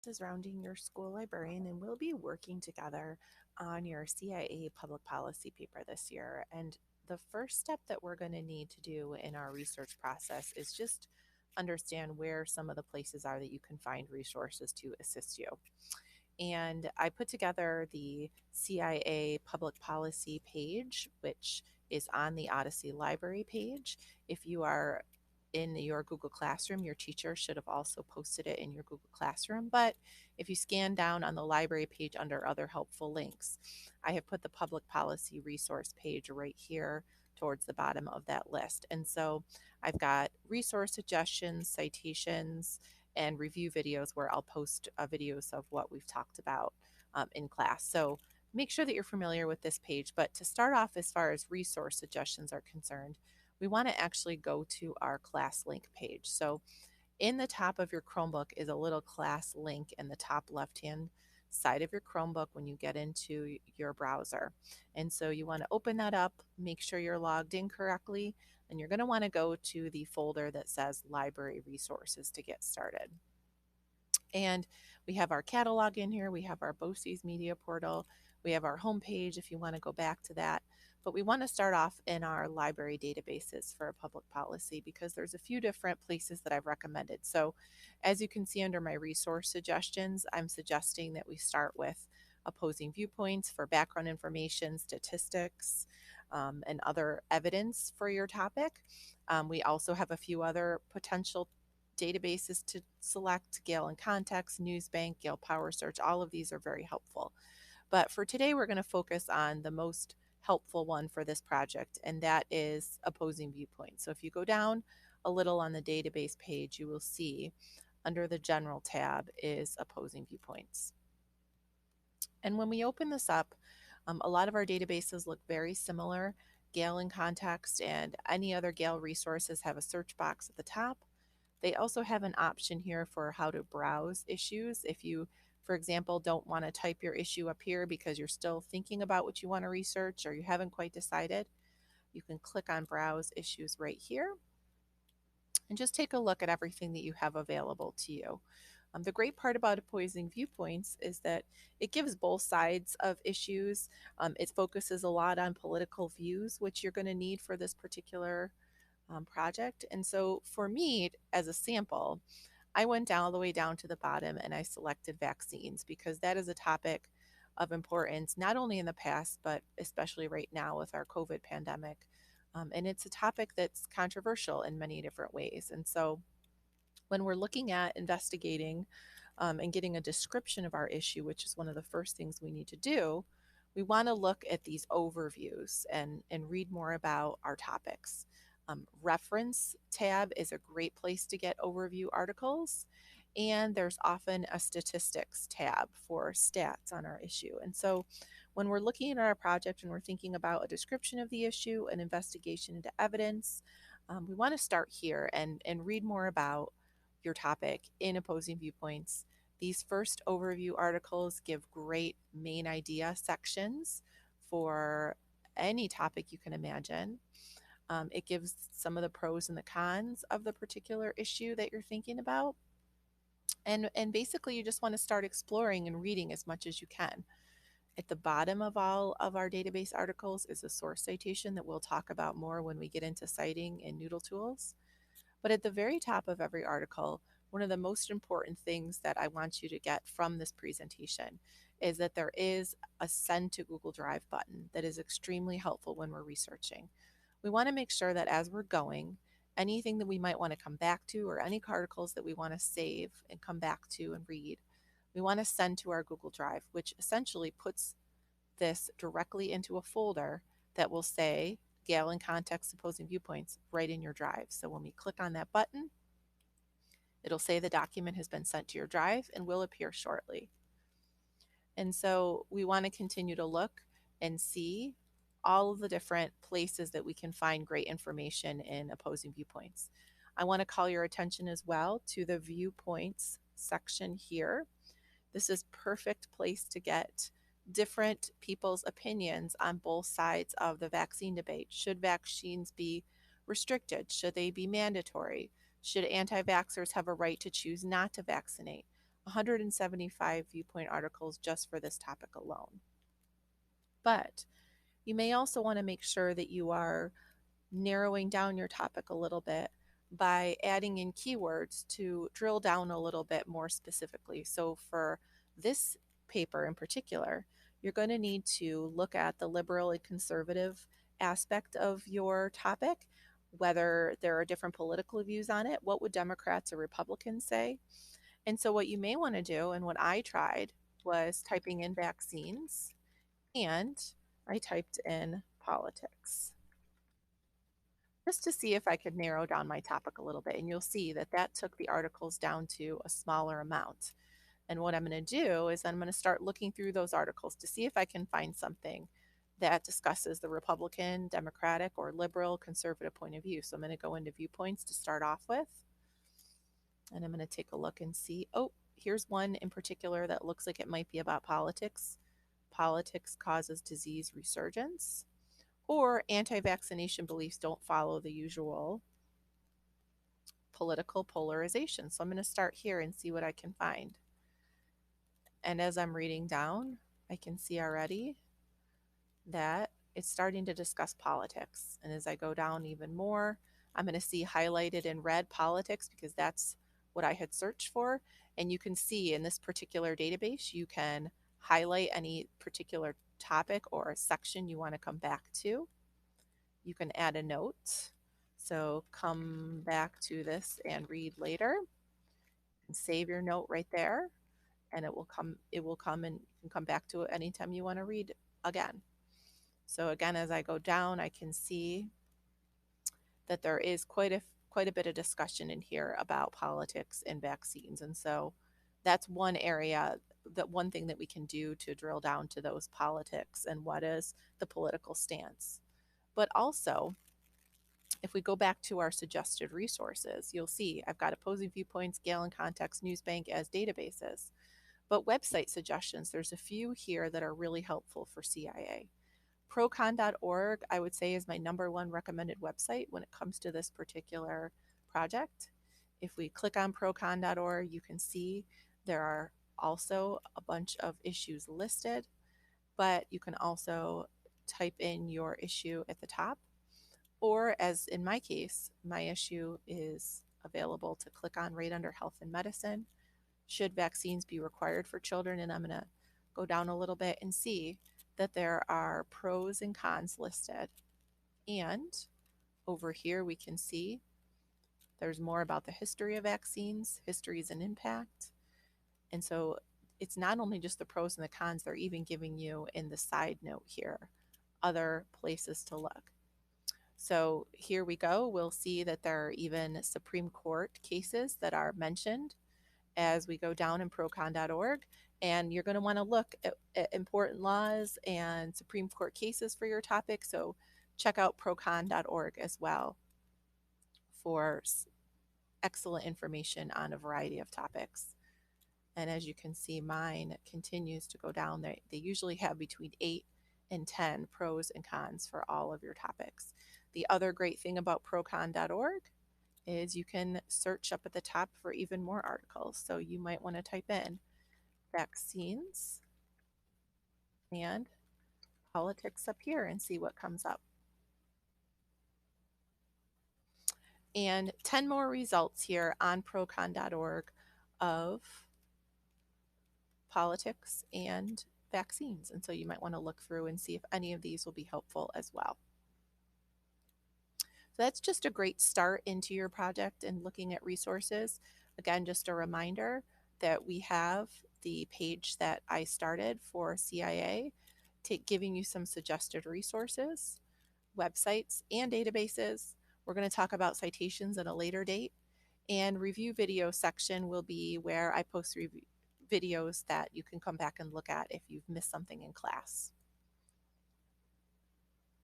Is Rounding, your school librarian, and we'll be working together on your CIA public policy paper this year. And the first step that we're going to need to do in our research process is just understand where some of the places are that you can find resources to assist you. And I put together the CIA public policy page, which is on the Odyssey Library page. If you are in your Google Classroom, your teacher should have also posted it in your Google Classroom. But if you scan down on the library page under other helpful links, I have put the public policy resource page right here towards the bottom of that list. And so I've got resource suggestions, citations, and review videos where I'll post videos of what we've talked about in class. So make sure that you're familiar with this page. But to start off, as far as resource suggestions are concerned, we want to actually go to our class link page. So in the top of your Chromebook is a little class link in the top left-hand side of your Chromebook when you get into your browser. And so you want to open that up, make sure you're logged in correctly, and you're going to want to go to the folder that says Library Resources to get started. And we have our catalog in here, we have our BOCES media portal, we have our homepage if you want to go back to that. But we want to start off in our library databases for a public policy because there's a few different places that I've recommended. So as you can see under my resource suggestions, I'm suggesting that we start with opposing viewpoints for background information, statistics, and other evidence for your topic. We also have a few other potential databases to select: Gale in Context, Newsbank, Gale Power Search. All of these are very helpful. But for today, we're going to focus on the most helpful one for this project, and that is opposing viewpoints. So if you go down a little on the database page, you will see under the General tab is opposing viewpoints. And when we open this up, a lot of our databases look very similar. Gale in Context and any other Gale resources have a search box at the top. They also have an option here for how to browse issues. If you, for example, don't want to type your issue up here because you're still thinking about what you want to research or you haven't quite decided, you can click on Browse Issues right here and just take a look at everything that you have available to you. The great part about opposing viewpoints is that it gives both sides of issues. It focuses a lot on political views, which you're going to need for this particular project. And so for me, as a sample, I went all the way down to the bottom and I selected vaccines because that is a topic of importance, not only in the past, but especially right now with our COVID pandemic. And it's a topic that's controversial in many different ways. And so when we're looking at investigating and getting a description of our issue, which is one of the first things we need to do, we want to look at these overviews and read more about our topics. Reference tab is a great place to get overview articles, and there's often a statistics tab for stats on our issue. And so when we're looking at our project and we're thinking about a description of the issue, an investigation into evidence, we want to start here and read more about your topic in opposing viewpoints. These first overview articles give great main idea sections for any topic you can imagine. It gives some of the pros and the cons of the particular issue that you're thinking about. And basically, you just want to start exploring and reading as much as you can. At the bottom of all of our database articles is a source citation that we'll talk about more when we get into citing and Noodle tools. But at the very top of every article, one of the most important things that I want you to get from this presentation is that there is a send to Google Drive button that is extremely helpful when we're researching. We want to make sure that as we're going, anything that we might want to come back to or any articles that we want to save and come back to and read, we want to send to our Google Drive, which essentially puts this directly into a folder that will say Gale in Context Opposing Viewpoints right in your drive. So when we click on that button, it'll say the document has been sent to your drive and will appear shortly. And so we want to continue to look and see all of the different places that we can find great information in opposing viewpoints. I want to call your attention as well to the viewpoints section here. This is perfect place to get different people's opinions on both sides of the vaccine debate. Should vaccines be restricted? Should they be mandatory? Should anti-vaxxers have a right to choose not to vaccinate? 175 viewpoint articles just for this topic alone. But you may also want to make sure that you are narrowing down your topic a little bit by adding in keywords to drill down a little bit more specifically. So for this paper in particular, you're going to need to look at the liberal and conservative aspect of your topic, whether there are different political views on it. What would Democrats or Republicans say? And so what you may want to do, and what I tried, was typing in vaccines, and I typed in politics just to see if I could narrow down my topic a little bit. And you'll see that that took the articles down to a smaller amount. And what I'm going to do is I'm going to start looking through those articles to see if I can find something that discusses the Republican, Democratic, or liberal, conservative point of view. So I'm going to go into viewpoints to start off with. And I'm going to take a look and see, oh, here's one in particular that looks like it might be about politics. Politics causes disease resurgence, or anti-vaccination beliefs don't follow the usual political polarization. So I'm going to start here and see what I can find. And as I'm reading down, I can see already that it's starting to discuss politics. And as I go down even more, I'm going to see highlighted in red politics because that's what I had searched for. And you can see in this particular database, you can highlight any particular topic or a section you want to come back to. You can add a note. So come back to this and read later and save your note right there, and it will come and you can come back to it anytime you want to read again. So again, as I go down, I can see that there is quite a bit of discussion in here about politics and vaccines. And so that's one area, that one thing that we can do to drill down to those politics and what is the political stance. But also, if we go back to our suggested resources, you'll see I've got opposing viewpoints, Gale and Context, Newsbank as databases. But website suggestions, there's a few here that are really helpful for CIA. Procon.org, I would say, is my number one recommended website when it comes to this particular project. If we click on procon.org, you can see there are also a bunch of issues listed, but you can also type in your issue at the top. Or, as in my case, my issue is available to click on right under health and medicine. Should vaccines be required for children? And I'm going to go down a little bit and see that there are pros and cons listed. And over here, we can see there's more about the history of vaccines, histories and impact. And so it's not only just the pros and the cons, they're even giving you in the side note here other places to look. So here we go. We'll see that there are even Supreme Court cases that are mentioned as we go down in procon.org. And you're going to want to look at important laws and Supreme Court cases for your topic. So check out procon.org as well for excellent information on a variety of topics. And as you can see, mine continues to go down. They usually have between 8 and 10 pros and cons for all of your topics. The other great thing about procon.org is you can search up at the top for even more articles. So you might want to type in vaccines and politics up here and see what comes up. And 10 more results here on procon.org of politics and vaccines. And so you might want to look through and see if any of these will be helpful as well. So that's just a great start into your project and looking at resources. Again, just a reminder that we have the page that I started for CIA, giving you some suggested resources, websites, and databases. We're going to talk about citations at a later date. And review video section will be where I post videos that you can come back and look at if you've missed something in class.